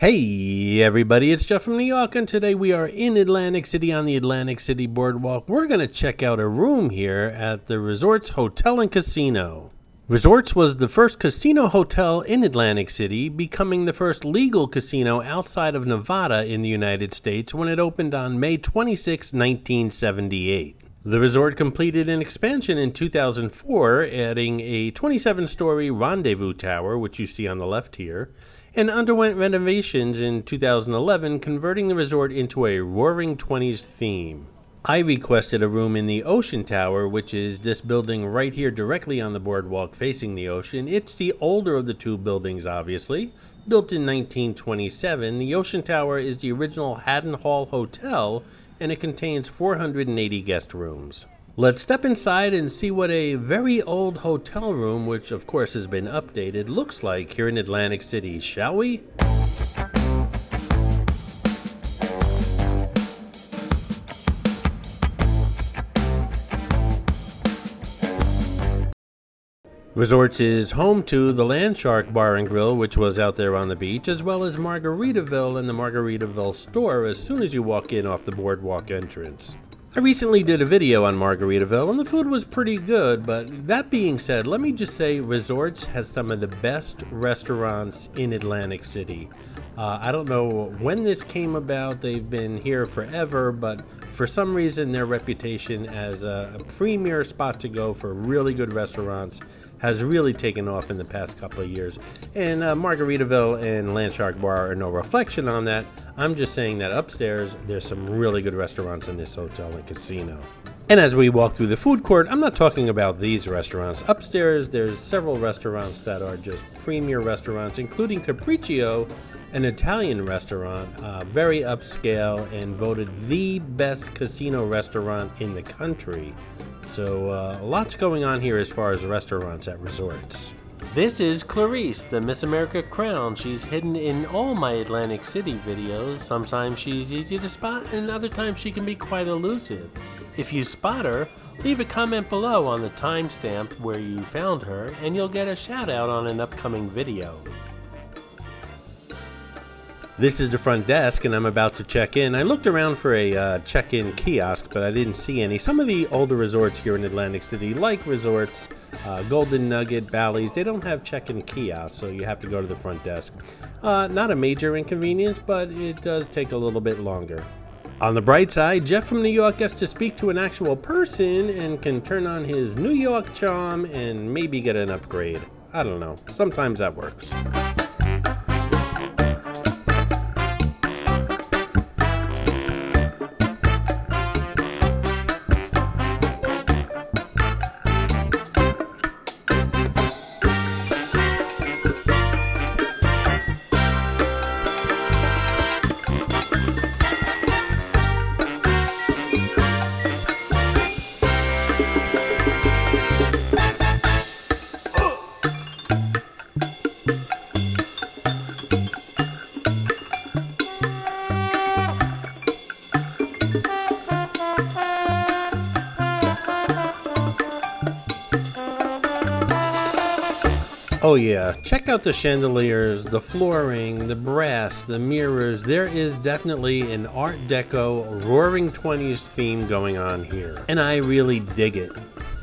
Hey everybody, it's Jeff from New York, and today we are in Atlantic City on the Atlantic City Boardwalk. We're going to check out a room here at the Resorts Hotel and Casino. Resorts was the first casino hotel in Atlantic City, becoming the first legal casino outside of Nevada in the United States when it opened on May 26, 1978. The resort completed an expansion in 2004, adding a 27-story rendezvous tower, which you see on the left here, and underwent renovations in 2011, converting the resort into a Roaring Twenties theme. I requested a room in the Ocean Tower, which is this building right here directly on the boardwalk facing the ocean. It's the older of the two buildings, obviously. Built in 1927, the Ocean Tower is the original Haddon Hall Hotel, and it contains 480 guest rooms. Let's step inside and see what a very old hotel room, which of course has been updated, looks like here in Atlantic City, shall we? Resorts is home to the Landshark Bar and Grill, which was out there on the beach, as well as Margaritaville and the Margaritaville store as soon as you walk in off the boardwalk entrance. I recently did a video on Margaritaville, and the food was pretty good, but that being said, let me just say Resorts has some of the best restaurants in Atlantic City. I don't know when this came about. They've been here forever, but for some reason their reputation as a premier spot to go for really good restaurants has really taken off in the past couple of years. And Margaritaville and Landshark Bar are no reflection on that. I'm just saying that upstairs, there's some really good restaurants in this hotel and casino. And as we walk through the food court, I'm not talking about these restaurants. Upstairs, there's several restaurants that are just premier restaurants, including Capriccio, an Italian restaurant, very upscale and voted the best casino restaurant in the country. So lots going on here as far as restaurants at Resorts. This is Clarice, the Miss America crown. She's hidden in all my Atlantic City videos. Sometimes she's easy to spot, and other times she can be quite elusive. If you spot her, leave a comment below on the timestamp where you found her, and you'll get a shout out on an upcoming video. This is the front desk, and I'm about to check in. I looked around for a check-in kiosk, but I didn't see any. Some of the older resorts here in Atlantic City, like Resorts, Golden Nugget, Bally's, they don't have check-in kiosks, so you have to go to the front desk. Not a major inconvenience, but it does take a little bit longer. On the bright side, Jeff from New York gets to speak to an actual person and can turn on his New York charm and maybe get an upgrade. I don't know. Sometimes that works. Oh yeah, check out the chandeliers, the flooring, the brass, the mirrors. There is definitely an Art Deco Roaring Twenties theme going on here, and I really dig it.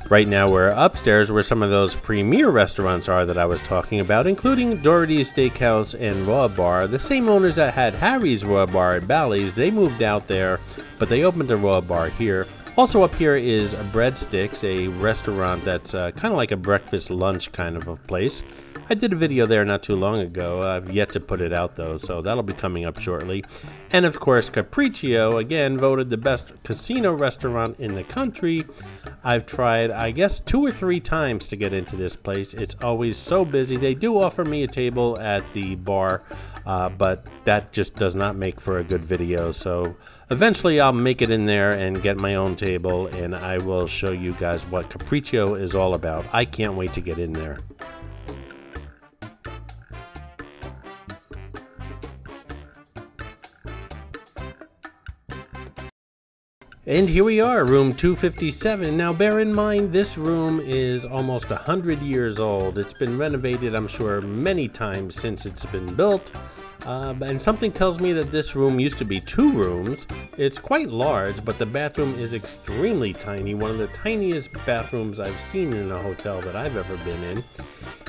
Right now we're upstairs where some of those premier restaurants are that I was talking about, including Doherty's Steakhouse and Raw Bar. The same owners that had Harry's Raw Bar at Bally's, they moved out there, but they opened a Raw Bar here. Also up here is Breadsticks, a restaurant that's kind of like a breakfast lunch kind of a place. I did a video there not too long ago. I've yet to put it out though, so that'll be coming up shortly. And of course Capriccio, again voted the best casino restaurant in the country. I've tried, I guess, 2 or 3 times to get into this place. It's always so busy. They do offer me a table at the bar, but that just does not make for a good video. So eventually I'll make it in there and get my own table, and I will show you guys what Capriccio is all about. I can't wait to get in there. And here we are, room 257. Now bear in mind, this room is almost 100 years old. It's been renovated, I'm sure, many times since it's been built. And something tells me that this room used to be 2 rooms. It's quite large, but the bathroom is extremely tiny, one of the tiniest bathrooms I've seen in a hotel that I've ever been in.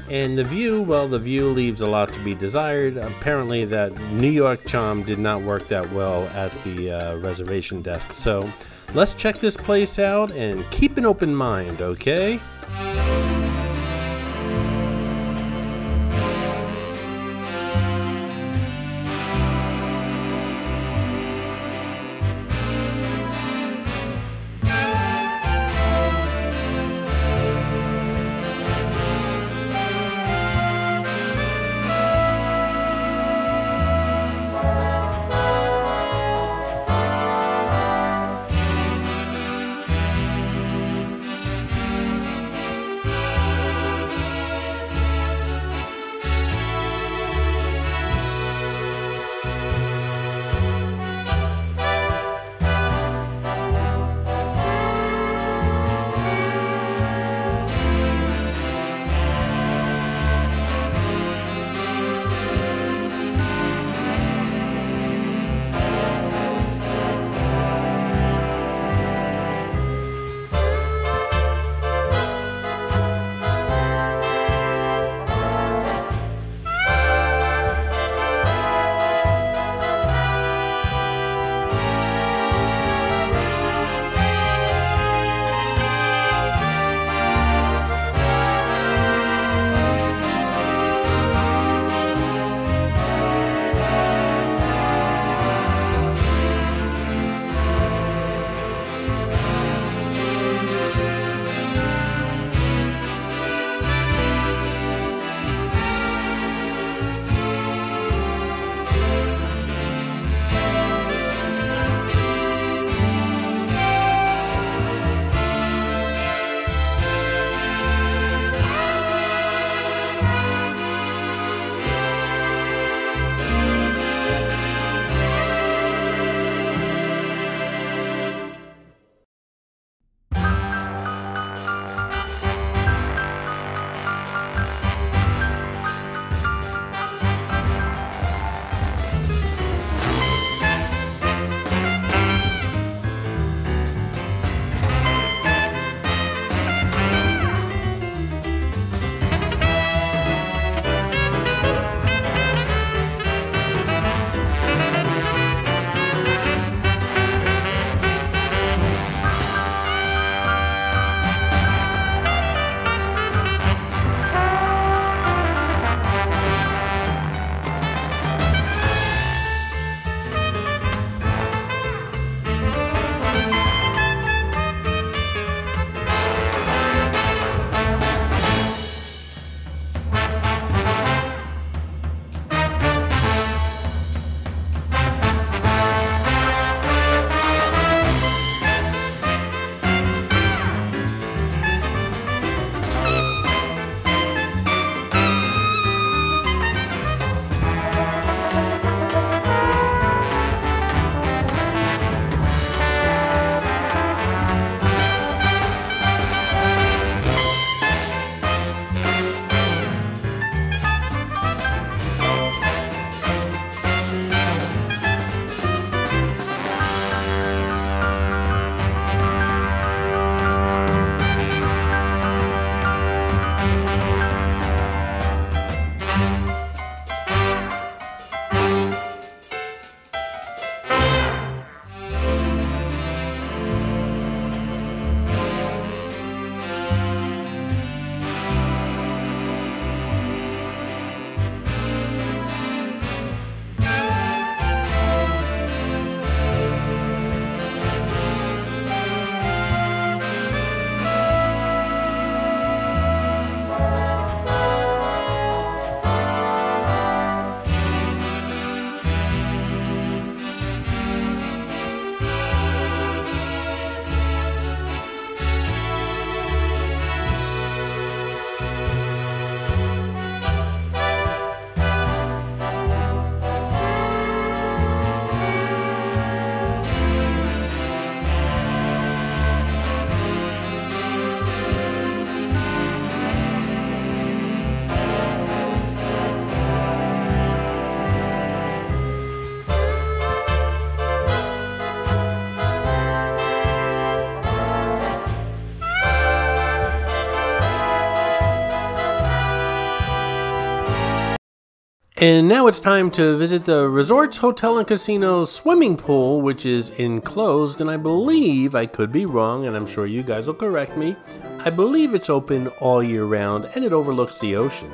And the view, well, the view leaves a lot to be desired. Apparently that New York charm did not work that well at the reservation desk. So let's check this place out and keep an open mind, okay? And now it's time to visit the Resorts Hotel and Casino swimming pool, which is enclosed, and I believe, I could be wrong, and I'm sure you guys will correct me, I believe it's open all year round and it overlooks the ocean.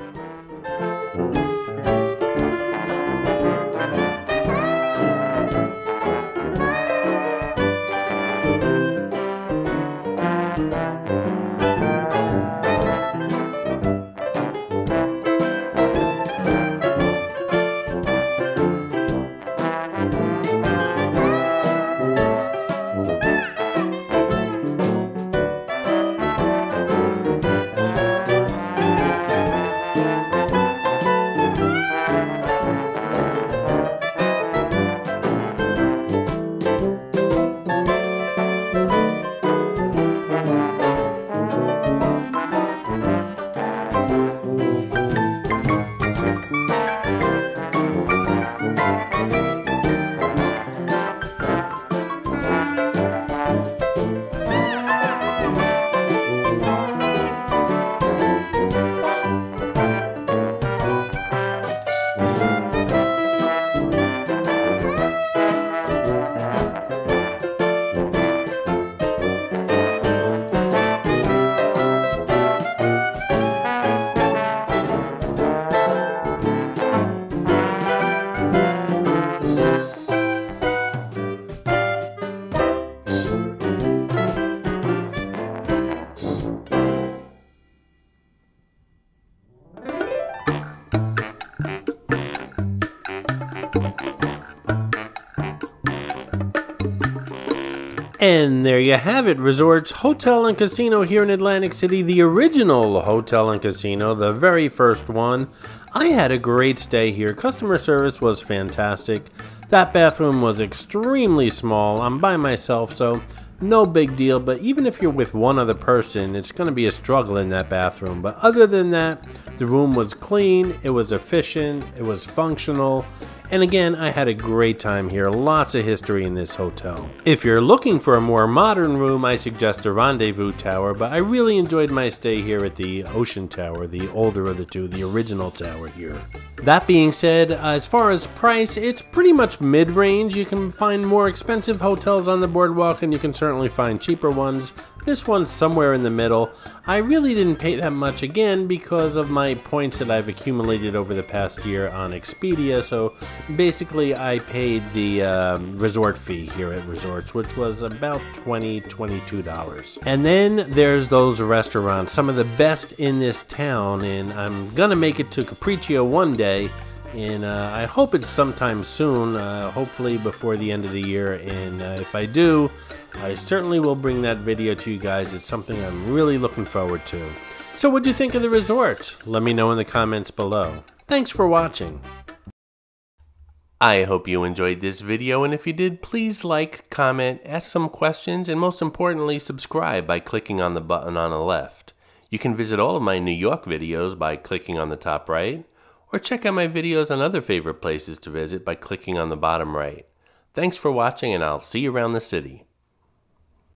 And there you have it, Resorts Hotel and Casino here in Atlantic City, the original hotel and casino, the very first one. I had a great stay here. Customer service was fantastic. That bathroom was extremely small. I'm by myself, so no big deal, but even if you're with one other person, it's going to be a struggle in that bathroom. But other than that, the room was clean, it was efficient, it was functional. And again, I had a great time here. Lots of history in this hotel. If you're looking for a more modern room, I suggest the Rendezvous Tower, but I really enjoyed my stay here at the Ocean Tower, the older of the two, the original tower here. That being said, as far as price, it's pretty much mid-range. You can find more expensive hotels on the boardwalk, and you can certainly find cheaper ones. This one's somewhere in the middle. I really didn't pay that much, again, because of my points that I've accumulated over the past year on Expedia. So basically, I paid the resort fee here at Resorts, which was about $22. And then there's those restaurants, some of the best in this town, and I'm gonna make it to Capriccio one day. And I hope it's sometime soon, hopefully before the end of the year. And if I do, I certainly will bring that video to you guys. It's something I'm really looking forward to. So what'd you think of the resort? Let me know in the comments below. Thanks for watching. I hope you enjoyed this video, and if you did, please like, comment, ask some questions, and most importantly, subscribe by clicking on the button on the left. You can visit all of my New York videos by clicking on the top right, or check out my videos on other favorite places to visit by clicking on the bottom right. Thanks for watching, and I'll see you around the city.